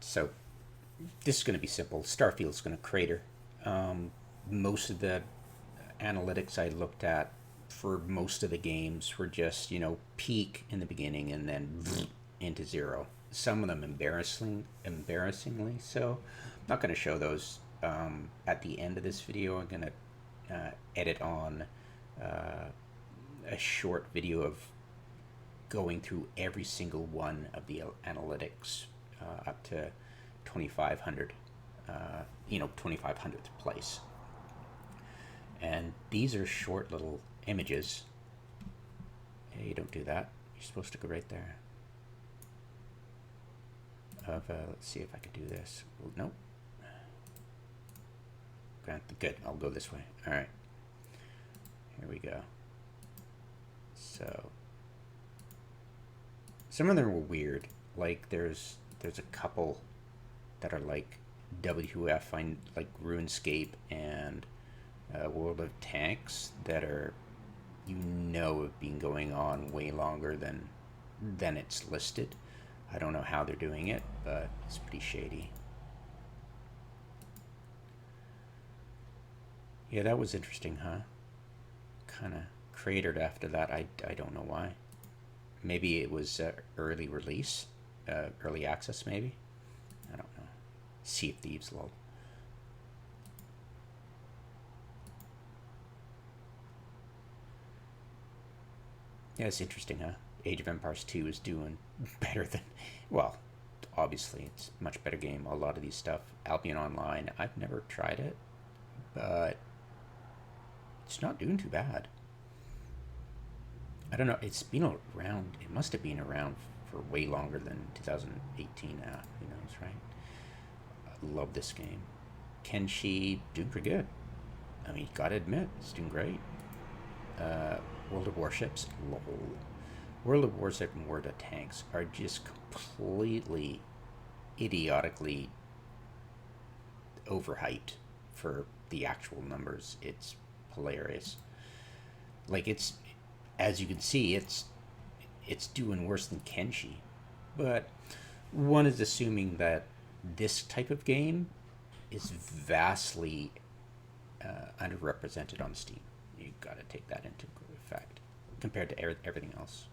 so this is going to be simple. Starfield's going to crater. Most of the analytics I looked at for most of the games were just, peak in the beginning and then into zero. Some of them embarrassingly so. I'm not going to show those at the end of this video. I'm going to edit on a short video of going through every single one of the analytics up to 2500, 2500th place. And these are short little images. Hey, you don't do that. You're supposed to go right there. Let's see if I can do this. Well, nope. Good. I'll go this way. All right. Here we go. So some of them were weird. Like there's a couple that are like WF, like RuneScape and World of Tanks that are, have been going on way longer than it's listed. I don't know how they're doing it, but it's pretty shady. Yeah, that was interesting, huh? Kind of cratered after that. I don't know why. Maybe it was early release, early access maybe. I don't know. Sea of Thieves, lol. Yeah, it's interesting, huh? Age of Empires 2 is doing better than, well, obviously it's a much better game. A lot of these stuff, Albion Online, I've never tried it, but it's not doing too bad. I don't know, it's been around, it must have been around for way longer than 2018 now, who knows, right? I love this game. Kenshi, doing pretty good. I mean, gotta admit, it's doing great. World of Warships, lol. World of Warships and World of Tanks are just completely idiotically overhyped for the actual numbers. It's hilarious. Like it's, as you can see, it's doing worse than Kenshi, but one is assuming that this type of game is vastly underrepresented on Steam. You gotta take that into effect compared to everything else.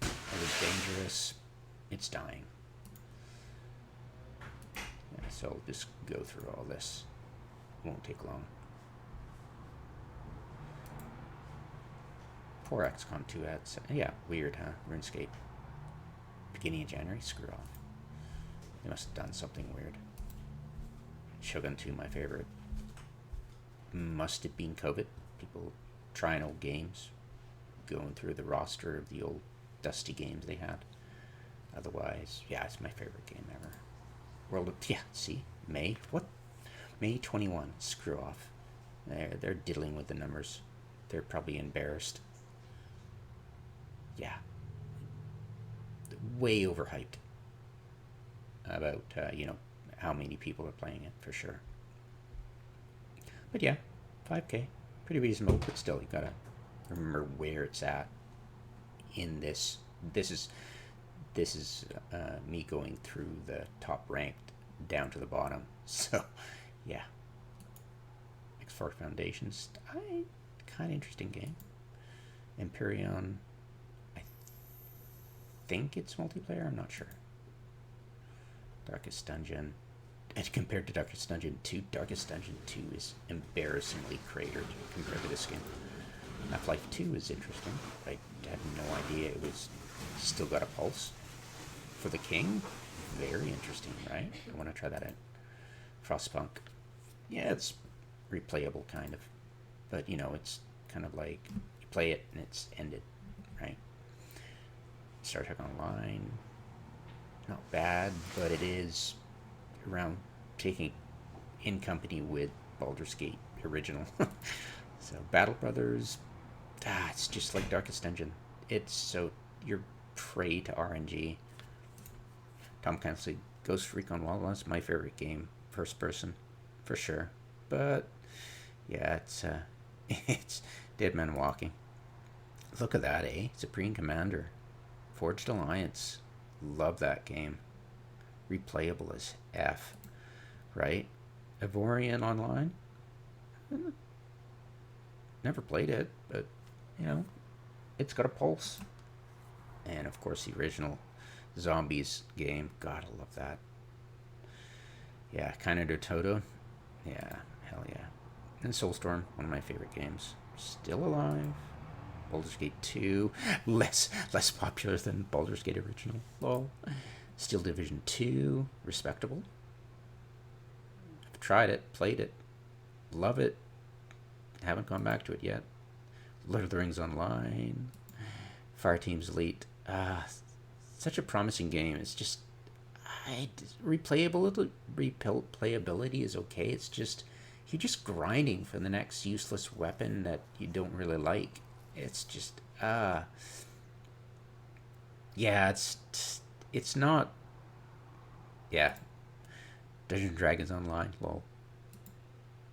It was dangerous. It's dying. Yeah, so I'll just go through all this. Won't take long. Poor XCOM 2 ads. Yeah, weird, huh? RuneScape. Beginning of January? Screw off. They must have done something weird. Shogun 2, my favorite. Must have been COVID. People trying old games. Going through the roster of the old dusty games they had. Otherwise, yeah, it's my favorite game ever. World of, yeah, see? May? What? May 21. Screw off. They're diddling with the numbers. They're probably embarrassed. Yeah. Way overhyped. About, how many people are playing it, for sure. But yeah, 5K. Pretty reasonable, but still, you gotta remember where it's at in this. This is me going through the top ranked down to the bottom. So, yeah. X4 Foundations, kind of interesting game. Empyrean, I think it's multiplayer. I'm not sure. Darkest Dungeon. And compared to Darkest Dungeon 2, Darkest Dungeon 2 is embarrassingly cratered compared to this game. Half-Life 2 is interesting. I had no idea it was still got a pulse. For the King, very interesting, right? I want to try that out. Frostpunk. Yeah, it's replayable, kind of. But, it's kind of like you play it and it's ended, right? Star Trek Online. Not bad, but it is around taking in company with Baldur's Gate original. So Battle Brothers, it's just like Darkest Dungeon. It's so you're prey to RNG. Tom Clancy Ghost Recon Wildlands, my favorite game, first person, for sure. But yeah, it's it's Dead Man Walking. Look at that, eh? Supreme Commander, Forged Alliance. Love that game. replayable as F, right? Evorian Online? Never played it, but, you know, it's got a pulse. And, of course, the original Zombies game. God, I love that. Yeah, Kind of Toto. Yeah, hell yeah. And Soulstorm, one of my favorite games. Still alive. Baldur's Gate 2, less popular than Baldur's Gate original. Lol. Steel Division 2, respectable. I've tried it, played it, love it. Haven't gone back to it yet. Lord of the Rings Online, Fireteam's Elite. Such a promising game. It's just replayability is okay. It's just you're just grinding for the next useless weapon that you don't really like. It's just yeah, it's not. Yeah, Dungeons and Dragons Online. Lol.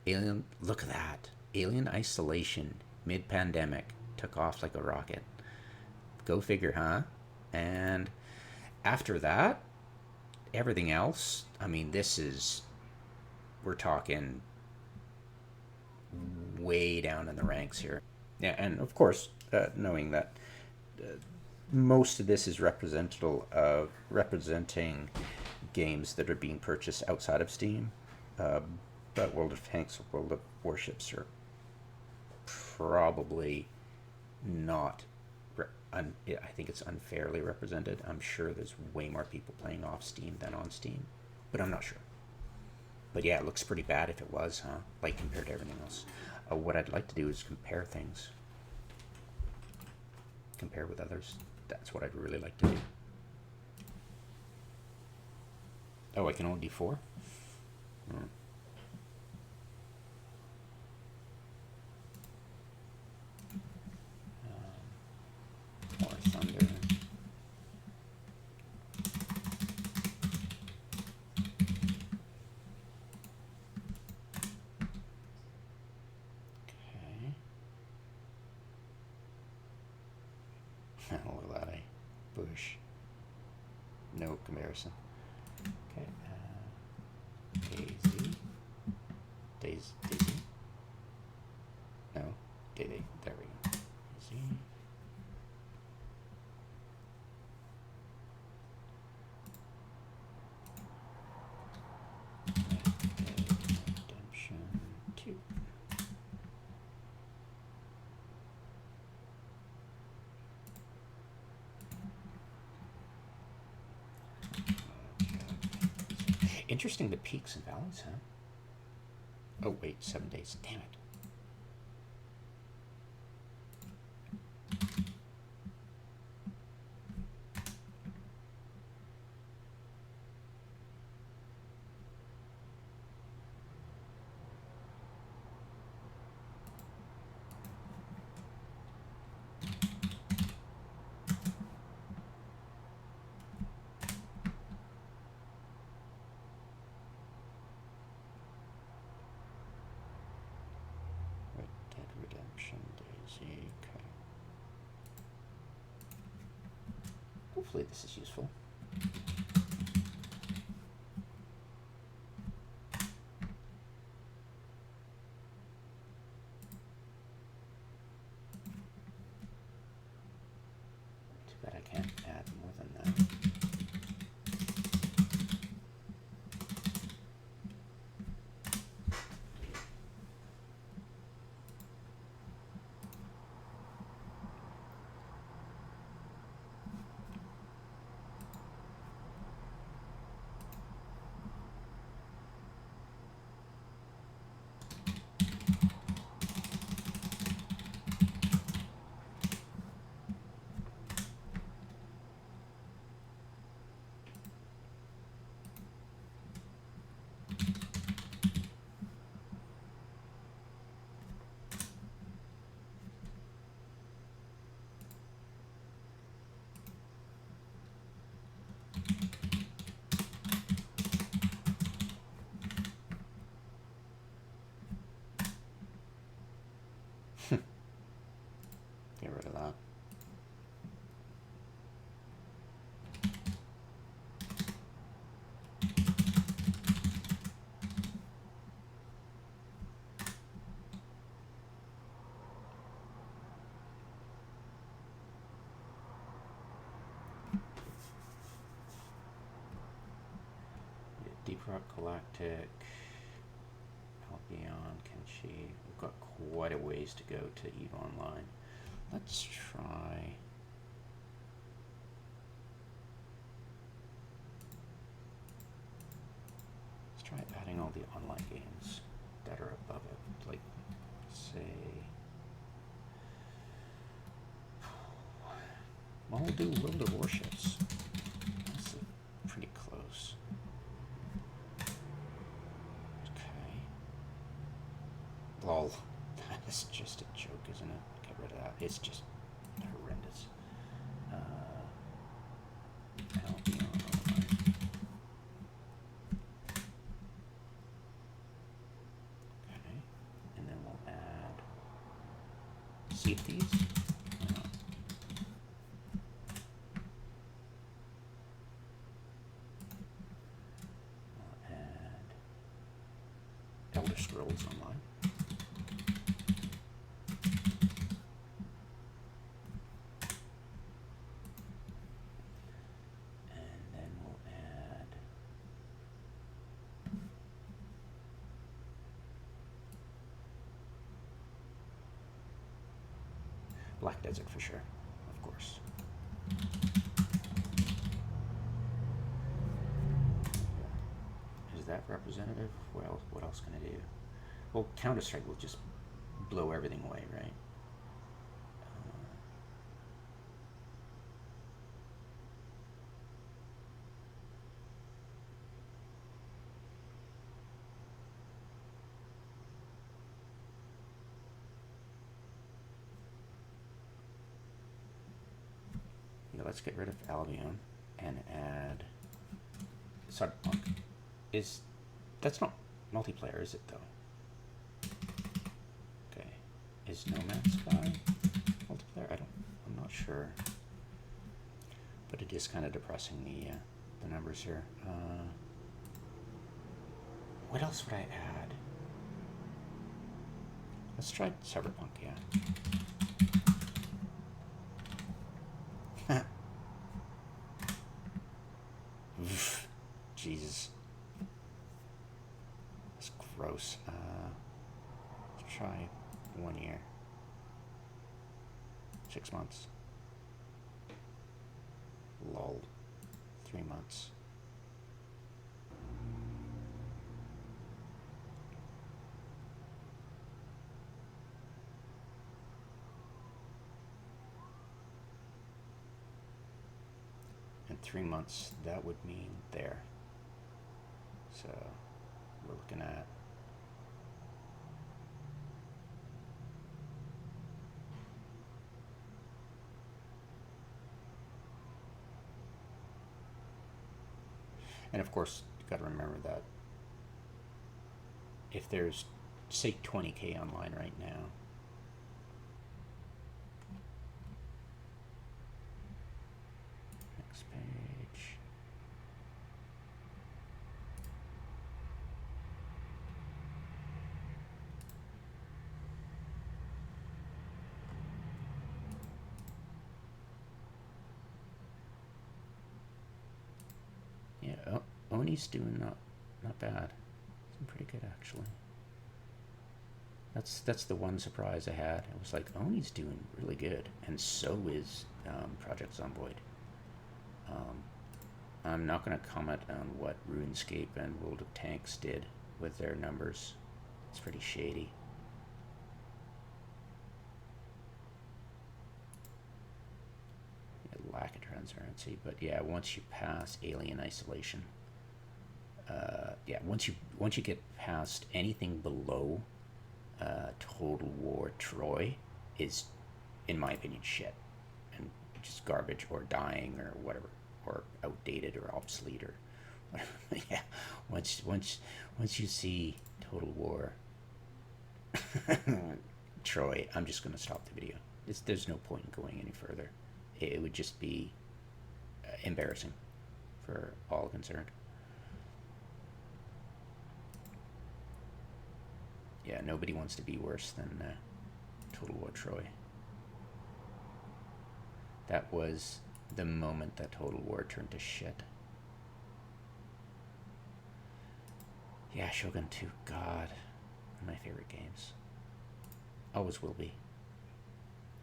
Alien. Look at that. Alien Isolation. Mid-pandemic, took off like a rocket. Go figure, huh? And after that, everything else. I mean, we're talking way down in the ranks here. Yeah, and of course, knowing that most of this is representing games that are being purchased outside of Steam. But World of Tanks, World of Warships are probably not. I think it's unfairly represented. I'm sure there's way more people playing off Steam than on Steam, but I'm not sure. But yeah, it looks pretty bad if it was, huh? Like compared to everything else. What I'd like to do is compare things. Compare with others. That's what I'd really like to do. Oh, I can only do 4? More thunder. Look at that, bush. No comparison. Okay. Daisy. Daisy. No. Daisy. There we go. Daisy. Redemption 2. Interesting, the peaks and valleys, huh? Oh, wait, 7 days. Damn it. Redemption Daisy. Okay. Hopefully this is useful. Too bad I can't add more than that. Deep Rock Galactic, Albion, Kenshi. We've got quite a ways to go to EVE Online. Let's try. Let's try adding all the online games that are above it. Like, say. Well, we'll do World of Warships. That's pretty close. Okay. Lol. That is just a joke, isn't it? Get rid of that. It's just horrendous. Albion Online. Okay. And then we'll add Sea of Thieves. Elder Scrolls Online. And then we'll add Black Desert for sure, of course. Is that representative? Well, what else can I do? Well, Counter-Strike will just blow everything away, right? Yeah, let's get rid of Albion and add Cyberpunk. That's not multiplayer, is it though? Okay. Is No Man's Sky multiplayer? I'm not sure. But it is kind of depressing, the numbers here. What else would I add? Let's try Cyberpunk, yeah. Jesus. That's gross. Let's try 1 year. 6 months. Lol. 3 months. In 3 months, that would mean there. So we're looking at and of course you got to remember that if there's say 20K online right now, next page. Yeah, Oni's doing not bad. It's pretty good actually. That's the one surprise I had. It was like Oni's doing really good, and so is Project Zomboid. I'm not going to comment on what RuneScape and World of Tanks did with their numbers. It's pretty shady. Lack of transparency, but yeah, once you pass Alien Isolation, yeah, once you get past anything below Total War Troy is, in my opinion, shit and just garbage or dying or whatever, or outdated or obsolete or whatever. Yeah, once you see Total War Troy, I'm just gonna stop the video. There's no point in going any further. It would just be embarrassing for all concerned. Yeah, nobody wants to be worse than Total War Troy. That was the moment that Total War turned to shit. Yeah, Shogun 2. God, one of my favorite games. Always will be.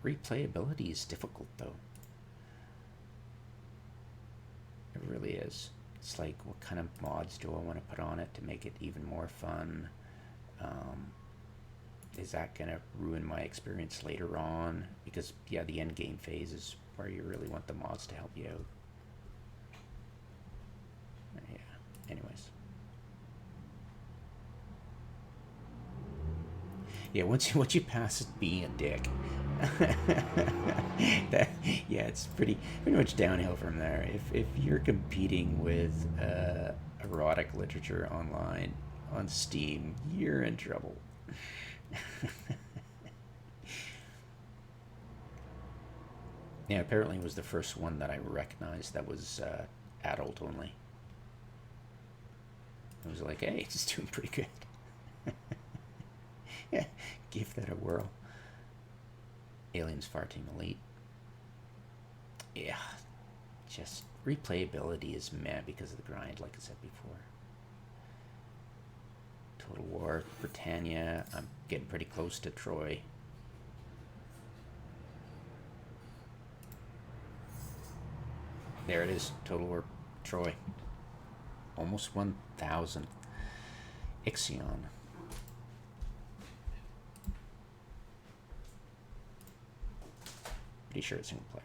Replayability is difficult, though. It really is. It's like, what kind of mods do I want to put on it to make it even more fun? Is that going to ruin my experience later on? Because, yeah, the end game phase is where you really want the mods to help you out. Yeah, anyways. Yeah, once you pass being a dick, yeah, it's pretty much downhill from there. If you're competing with erotic literature online on Steam, you're in trouble. Yeah, apparently it was the first one that I recognized that was adult only. I was like, hey, it's doing pretty good. Yeah, give that a whirl. Aliens Far Team Elite. Yeah, just replayability is meh because of the grind, like I said before. Total War, Britannia. I'm getting pretty close to Troy. There it is, Total War Troy. Almost 1,000. Ixion. Pretty sure it's single player.